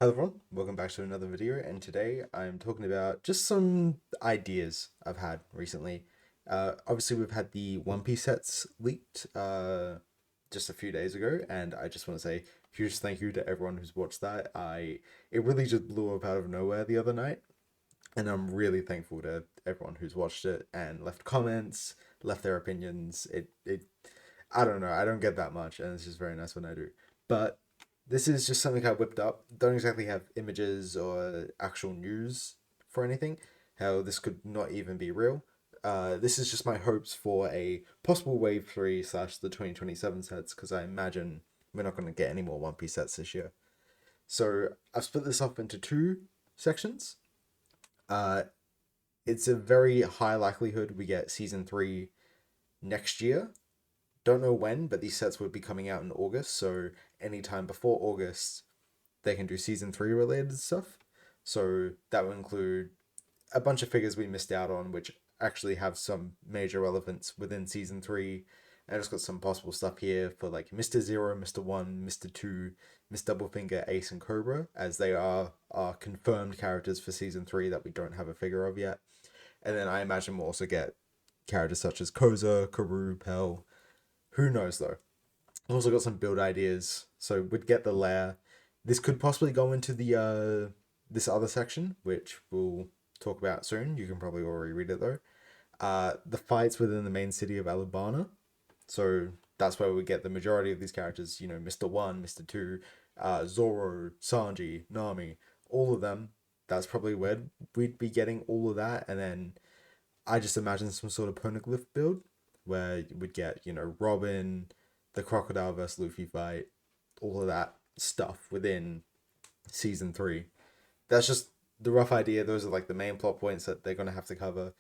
Hello everyone, welcome back to another video, and today I'm talking about just some ideas I've had recently. Obviously we've had the One Piece sets leaked just a few days ago, and I just want to say huge thank you to everyone who's watched that. It really just blew up out of nowhere the other night, and I'm really thankful to everyone who's watched it and left comments, left their opinions. It I don't know, I don't get that much, and it's just very nice when I do. But this is just something I whipped up. Don't exactly have images or actual news for anything. How this could not even be real. This is just my hopes for a possible Wave 3 slash the 2027 sets, because I imagine we're not going to get any more One Piece sets this year. So I've split this up into two sections. Uh, it's a very high likelihood we get Season 3 next year. Don't know when, but these sets would be coming out in August, so anytime before August, they can do season 3 related stuff. So that will include a bunch of figures we missed out on, which actually have some major relevance within season 3. And I just got some possible stuff here for like Mr. Zero, Mr. One, Mr. Two, Miss Doublefinger, Ace, and Cobra, as they are confirmed characters for season 3 that we don't have a figure of yet. And then I imagine we'll also get characters such as Koza, Karu, Pell. Who knows though? I've also got some build ideas. So we'd get the lair. This could possibly go into the this other section, which we'll talk about soon. You can probably already read it though. The fights within the main city of Alabama. So that's where we get the majority of these characters. You know, Mr. One, Mr. Two, Zoro, Sanji, Nami, all of them. That's probably where we'd be getting all of that, and then I just imagine some sort of poneglyph build where we'd get, you know, Robin, the Crocodile versus Luffy fight, all of that stuff within season 3. That's just the rough idea. Those are like the main plot points that they're going to have to cover.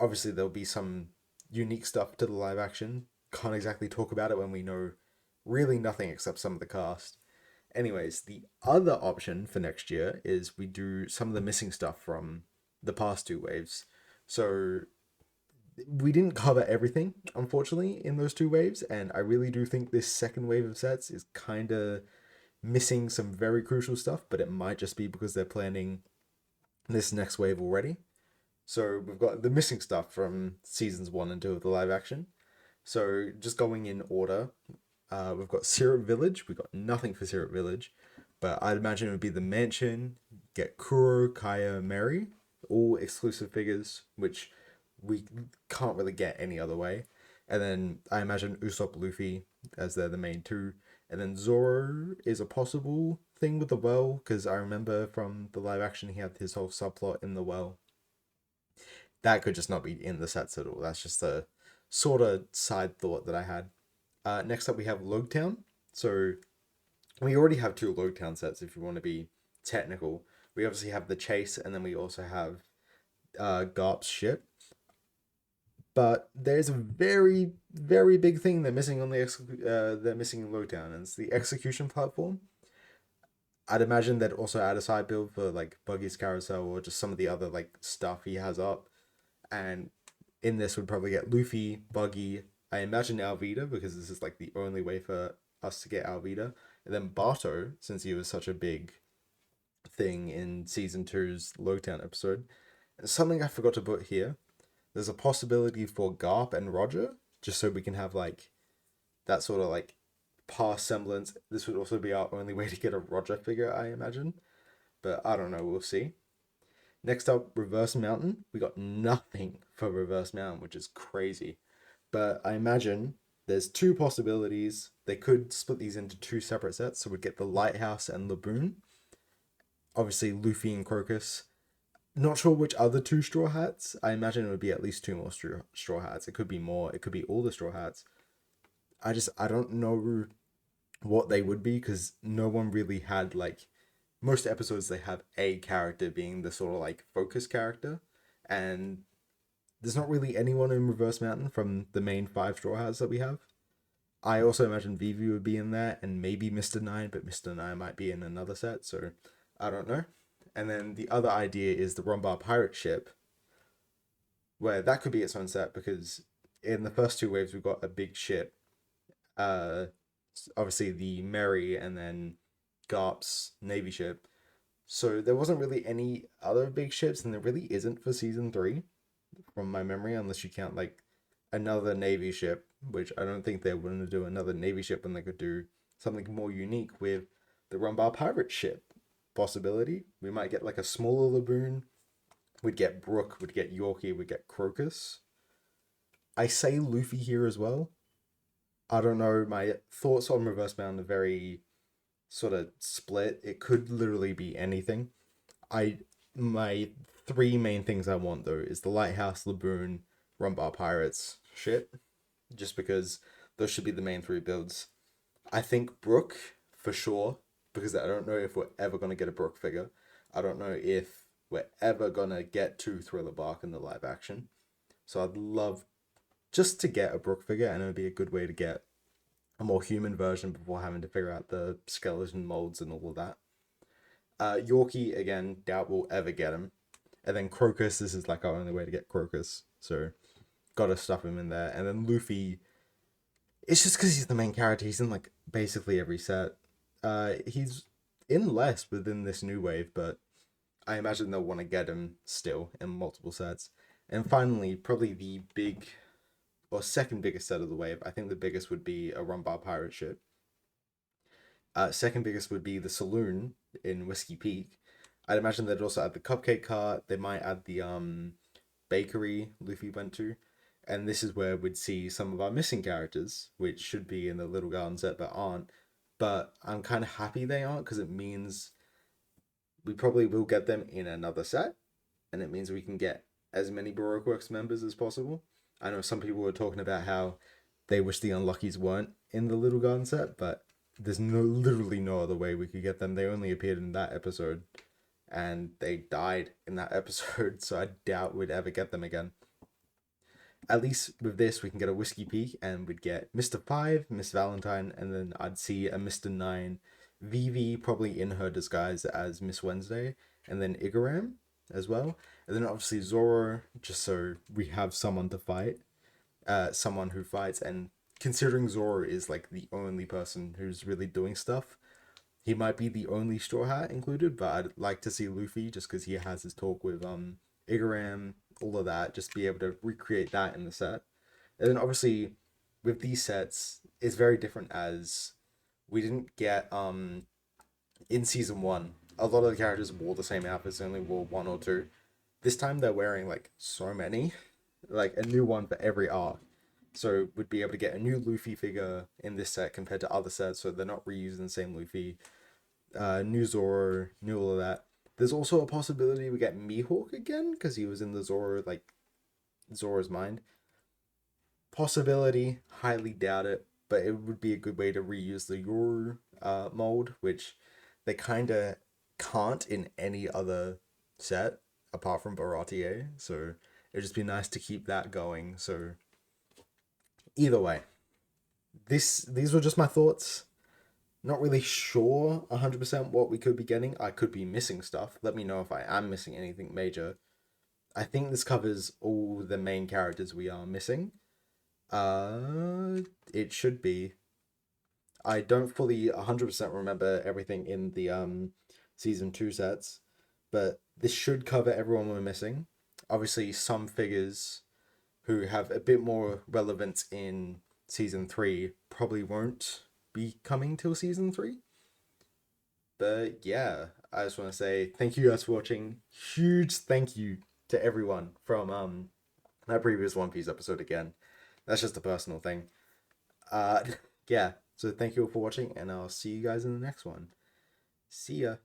Obviously, there'll be some unique stuff to the live action. Can't exactly talk about it when we know really nothing except some of the cast. Anyways, the other option for next year is we do some of the missing stuff from the past two waves. So we didn't cover everything, unfortunately, in those two waves, and I really do think this second wave of sets is kind of missing some very crucial stuff, but it might just be because they're planning this next wave already. So we've got the missing stuff from seasons 1 and 2 of the live action. So just going in order, we've got Syrup Village. We've got nothing for Syrup Village, but I'd imagine it would be the mansion, get Kuro, Kaya, Mary, all exclusive figures, which we can't really get any other way. And then I imagine Usopp, Luffy, as they're the main two. And then Zoro is a possible thing with the well, because I remember from the live action he had his whole subplot in the well. That could just not be in the sets at all. That's just a sort of side thought that I had. Next up, we have Loguetown. So we already have two Loguetown sets if you want to be technical. We obviously have the Chase, and then we also have Garp's ship. But there's a very, very big thing they're missing on they're missing in Loguetown, and it's the execution platform. I'd imagine they'd also add a side build for like Buggy's carousel or just some of the other like stuff he has up. And in this would probably get Luffy, Buggy, I imagine Alvida, because this is like the only way for us to get Alvida. And then Barto, since he was such a big thing in season two's Loguetown episode. And something I forgot to put here. There's a possibility for Garp and Roger, just so we can have like that sort of like past semblance. This would also be our only way to get a Roger figure, I imagine. But I don't know, we'll see. Next up, Reverse Mountain. We got nothing for Reverse Mountain, which is crazy. But I imagine there's two possibilities. They could split these into two separate sets, so we'd get the Lighthouse and Laboon. Obviously, Luffy and Crocus. Not sure which other two Straw Hats. I imagine it would be at least two more straw Hats. It could be more. It could be all the Straw Hats. I don't know what they would be, because no one really had like most episodes they have a character being the sort of like focus character, and there's not really anyone in Reverse Mountain from the main five Straw Hats that we have. I also imagine Vivi would be in there, and maybe Mr. Nine, but Mr. Nine might be in another set, so I don't know. And then the other idea is the Rombar pirate ship, where that could be its own set, because in the first two waves we've got a big ship. Uh, Obviously the Mary and then Garp's navy ship. So there wasn't really any other big ships, and there really isn't for season three, from my memory, unless you count like another Navy ship, which I don't think they want to do another Navy ship when they could do something more unique with the Rumbar pirate ship possibility. We might get like a smaller Laboon. We'd get Brook, we'd get Yorkie, we'd get Crocus. I say Luffy here as well. I don't know. My thoughts on Reverse Bound are very sort of split. It could literally be anything. I my three main things I want though is the Lighthouse, Laboon, Rumbar Pirates ship, just because those should be the main three builds. I think Brook for sure, because I don't know if we're ever gonna get a Brook figure. I don't know if we're ever gonna get to Thriller Bark in the live action. So I'd love just to get a Brook figure, and it would be a good way to get a more human version before having to figure out the skeleton molds and all of that. Yorkie, again, doubt we'll ever get him. And then Crocus, this is like our only way to get Crocus. So, gotta stuff him in there. And then Luffy, it's just because he's the main character. He's in like basically every set. He's in less within this new wave, but I imagine they'll want to get him still in multiple sets. And finally, probably the big or second biggest set of the wave. I think the biggest would be a Rumbar pirate ship. Second biggest would be the saloon in Whiskey Peak. I'd imagine they'd also add the cupcake cart. They might add the bakery Luffy went to. And this is where we'd see some of our missing characters, which should be in the Little Garden set but aren't. But I'm kind of happy they aren't, because it means we probably will get them in another set. And it means we can get as many Baroque Works members as possible. I know some people were talking about how they wish the Unluckies weren't in the Little Garden set, but there's literally no other way we could get them. They only appeared in that episode, and they died in that episode, so I doubt we'd ever get them again. At least with this, we can get a Whiskey Peak, and we'd get Mr. 5, Miss Valentine, and then I'd see a Mr. 9, Vivi probably in her disguise as Miss Wednesday, and then Igaram as well. And then obviously Zoro, just so we have someone to fight, someone who fights. And considering Zoro is like the only person who's really doing stuff, he might be the only Straw Hat included, but I'd like to see Luffy just because he has his talk with Igaram, all of that, just be able to recreate that in the set. And then obviously with these sets, it's very different as we didn't get in season one. A lot of the characters wore the same outfits, they only wore one or two. This time they're wearing like so many, like a new one for every arc. So we'd be able to get a new Luffy figure in this set compared to other sets, so they're not reusing the same Luffy. New Zoro, new all of that. There's also a possibility we get Mihawk again, because he was in the Zoro, like, Zoro's mind. Possibility, highly doubt it, but it would be a good way to reuse the Yoru mold, which they kind of can't in any other set apart from Baratier, so it'd just be nice to keep that going. So either way, these were just my thoughts. Not really sure 100% what we could be getting. I could be missing stuff. Let me know if I am missing anything major. I think this covers all the main characters we are missing. It should be. I don't fully 100% remember everything in the season 2 sets, but this should cover everyone we're missing. Obviously, some figures who have a bit more relevance in season 3 probably won't be coming till season 3. But yeah, I just want to say thank you guys for watching. Huge thank you to everyone from that previous One Piece episode again. That's just a personal thing. Yeah, so thank you all for watching, and I'll see you guys in the next one. See ya.